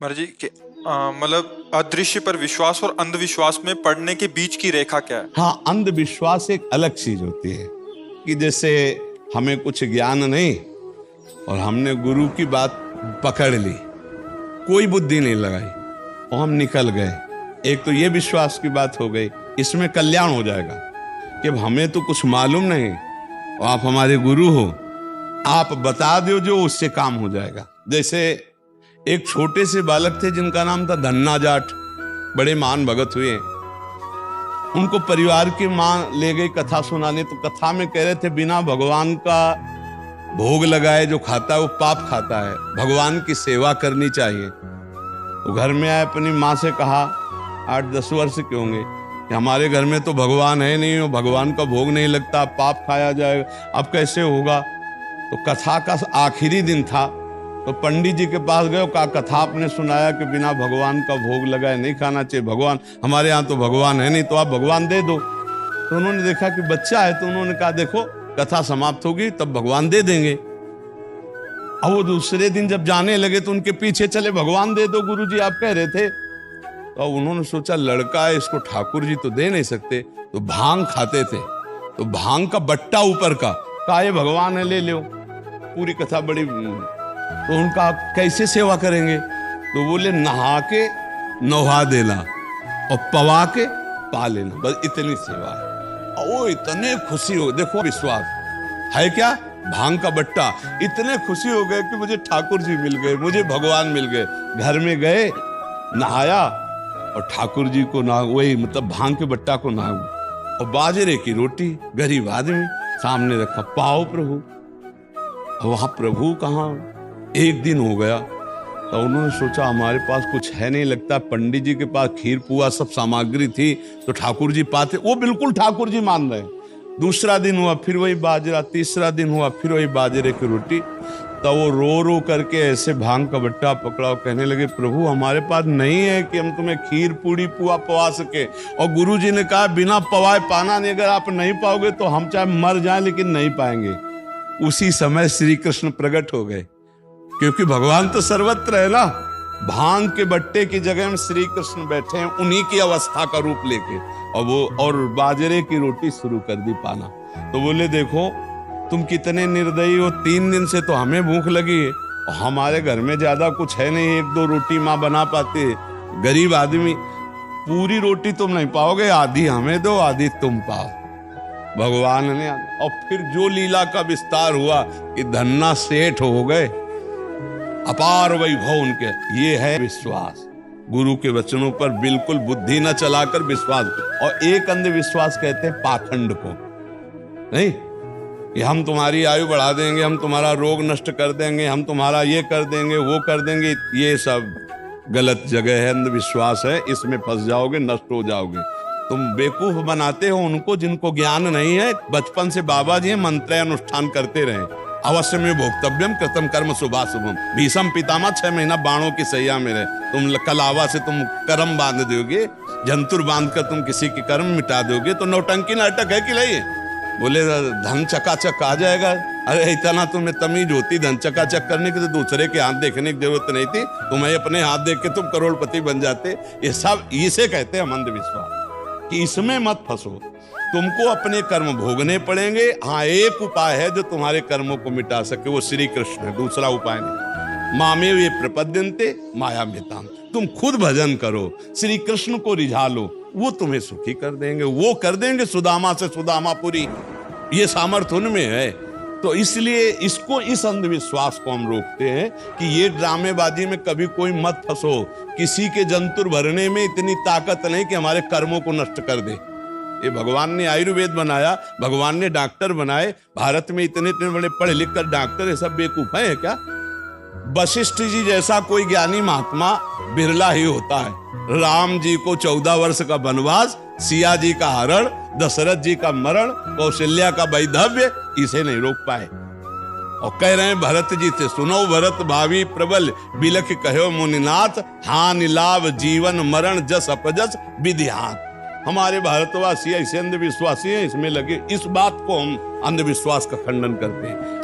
महाराज जी के मतलब अदृश्य पर विश्वास और अंधविश्वास में पड़ने के बीच की रेखा क्या है? हाँ, अंधविश्वास एक अलग चीज होती है कि जैसे हमें कुछ ज्ञान नहीं और हमने गुरु की बात पकड़ ली, कोई बुद्धि नहीं लगाई और हम निकल गए। एक तो ये विश्वास की बात हो गई, इसमें कल्याण हो जाएगा कि अब हमें तो कुछ मालूम नहीं और आप हमारे गुरु हो, आप बता दो जो उससे काम हो जाएगा। जैसे एक छोटे से बालक थे जिनका नाम था धन्ना जाट, बड़े महान भगत हुए। उनको परिवार की माँ ले गई कथा सुनाने, तो कथा में कह रहे थे बिना भगवान का भोग लगाए जो खाता है वो पाप खाता है, भगवान की सेवा करनी चाहिए। तो घर में आए, अपनी माँ से कहा, 8-10 वर्ष के होंगे, कि हमारे घर में तो भगवान है नहीं, भगवान का भोग नहीं लगता, पाप खाया जाएगा, अब कैसे होगा। तो कथा का आखिरी दिन था, तो पंडित जी के पास गए, कहा कथा आपने सुनाया कि बिना भगवान का भोग लगाए नहीं खाना चाहिए, भगवान हमारे यहाँ तो भगवान है नहीं, तो आप भगवान दे दो। तो उन्होंने देखा कि बच्चा है, तो उन्होंने कहा देखो कथा समाप्त होगी तब भगवान दे देंगे। अब वो दूसरे दिन जब जाने लगे तो उनके पीछे चले, भगवान दे दो गुरुजी आप कह रहे थे। तो उन्होंने सोचा लड़का है, इसको ठाकुर जी तो दे नहीं सकते, तो भांग खाते थे, तो भांग का बट्टा ऊपर का, कहा ये भगवान है ले लो। पूरी कथा बड़ी, तो उनका कैसे सेवा करेंगे, तो बोले नहा के नहा देना और पवा के पा लेना, बस इतनी सेवा है। और वो इतने खुशी हो, देखो विश्वास है क्या, भांग का बट्टा, इतने खुशी हो गए कि मुझे ठाकुर जी मिल गए, मुझे भगवान मिल गए। घर में गए, नहाया और ठाकुर जी को ना, वही मतलब भांग के बट्टा को नहा, और बाजरे की रोटी, गरीब आदमी सामने रखा, पाओ प्रभु। वहां प्रभु कहाँ। एक दिन हो गया तो उन्होंने सोचा हमारे पास कुछ है नहीं, लगता पंडित जी के पास खीर पुआ सब सामग्री थी तो ठाकुर जी पाते, वो बिल्कुल ठाकुर जी मान रहे। दूसरा दिन हुआ फिर वही बाजरा, तीसरा दिन हुआ फिर वही बाजरे की रोटी। तो वो रो रो करके ऐसे भांग का बट्टा पकड़ा और कहने लगे प्रभु हमारे पास नहीं है कि हम तुम्हें खीर पूड़ी पुआ पवा सके। और गुरु जी ने कहा बिना पवाए पाना नहीं, अगर आप नहीं पाओगे तो हम चाहे मर जाएं लेकिन नहीं पाएंगे। उसी समय श्री कृष्ण प्रकट हो गए, क्योंकि भगवान तो सर्वत्र है ना। भांग के बट्टे की जगह में श्री कृष्ण बैठे हैं, उन्हीं की अवस्था का रूप लेके, और वो और बाजरे की रोटी शुरू कर दी पाना। तो बोले देखो तुम कितने निर्दयी हो, 3 दिन से तो हमें भूख लगी है और हमारे घर में ज्यादा कुछ है नहीं, 1-2 रोटी माँ बना पाती है, गरीब आदमी, पूरी रोटी तुम नहीं पाओगे, आधी हमें दो आधी तुम पाओ। भगवान ने, और फिर जो लीला का विस्तार हुआ कि धन्ना सेठ हो गए, अपार वैभव उनके। ये है विश्वास, गुरु के वचनों पर बिल्कुल बुद्धि न चलाकर विश्वास। और एक अंधविश्वास कहते हैं पाखंड को, नहीं कि हम तुम्हारी आयु बढ़ा देंगे, हम तुम्हारा रोग नष्ट कर देंगे, हम तुम्हारा ये कर देंगे वो कर देंगे। ये सब गलत जगह है, अंधविश्वास है, इसमें फंस जाओगे, नष्ट हो जाओगे। तुम बेवकूफ बनाते हो उनको जिनको ज्ञान नहीं है। बचपन से बाबा जी मंत्र अनुष्ठान करते रहे, अवश्य में भोक्तव्यम कृतम कर्म शुभाशुभम, भीषम पितामह 6 महीना बाणों की सैया में रहे। तुम कलावा से तुम कर्म बांध दोगे, जंतुर बांध कर तुम किसी के कर्म मिटा दोगे, तो नौटंकी नाटक है कि नहीं। बोले धन चकाचक आ जाएगा, अरे इतना तुम्हें तमीज होती धन चकाचक करने की तो दूसरे के हाथ देखने की जरूरत नहीं थी, तुम्हें अपने हाथ देख के तुम करोड़पति बन जाते। ये सब इसे कहते हैं अंधविश्वास, कि इसमें मत फंसो, तुमको अपने कर्म भोगने पड़ेंगे। हाँ, एक उपाय है जो तुम्हारे कर्मों को मिटा सके, वो श्री कृष्ण है, दूसरा उपाय नहीं। मामे वे प्रपद्यन्ते माया मेताम, तुम खुद भजन करो, श्री कृष्ण को रिझा लो, वो तुम्हें सुखी कर देंगे, वो कर देंगे सुदामा से सुदामापुरी। ये सामर्थ्य उनमें है। तो इसलिए इसको, इस अंधविश्वास को हम रोकते हैं कि ये ड्रामेबाजी में कभी कोई मत फंसो। किसी के जंतुर भरने में इतनी ताकत नहीं कि हमारे कर्मों को नष्ट कर दे। ये भगवान ने आयुर्वेद बनाया, भगवान ने डॉक्टर बनाए, भारत में इतने इतने बड़े पढ़े लिख कर डॉक्टर, ये सब बेवकूफ है क्या। वशिष्ठ जी जैसा कोई ज्ञानी महात्मा बिरला ही होता है। राम जी को 14 वर्ष का वनवास, सिया जी का हरण, दशरथ जी का मरण, कौशल्या का वैधव्य, इसे नहीं रोक पाए। और कह रहे हैं भरत जी से, सुनो भरत भावी प्रबल, बिलख कहो मुनिनाथ, हानि लाभ जीवन मरण जस अपजस विधिहान। हमारे भारतवासी ऐसे अंधविश्वासी हैं, इसमें लगे। इस बात को हम अंधविश्वास का खंडन करते हैं।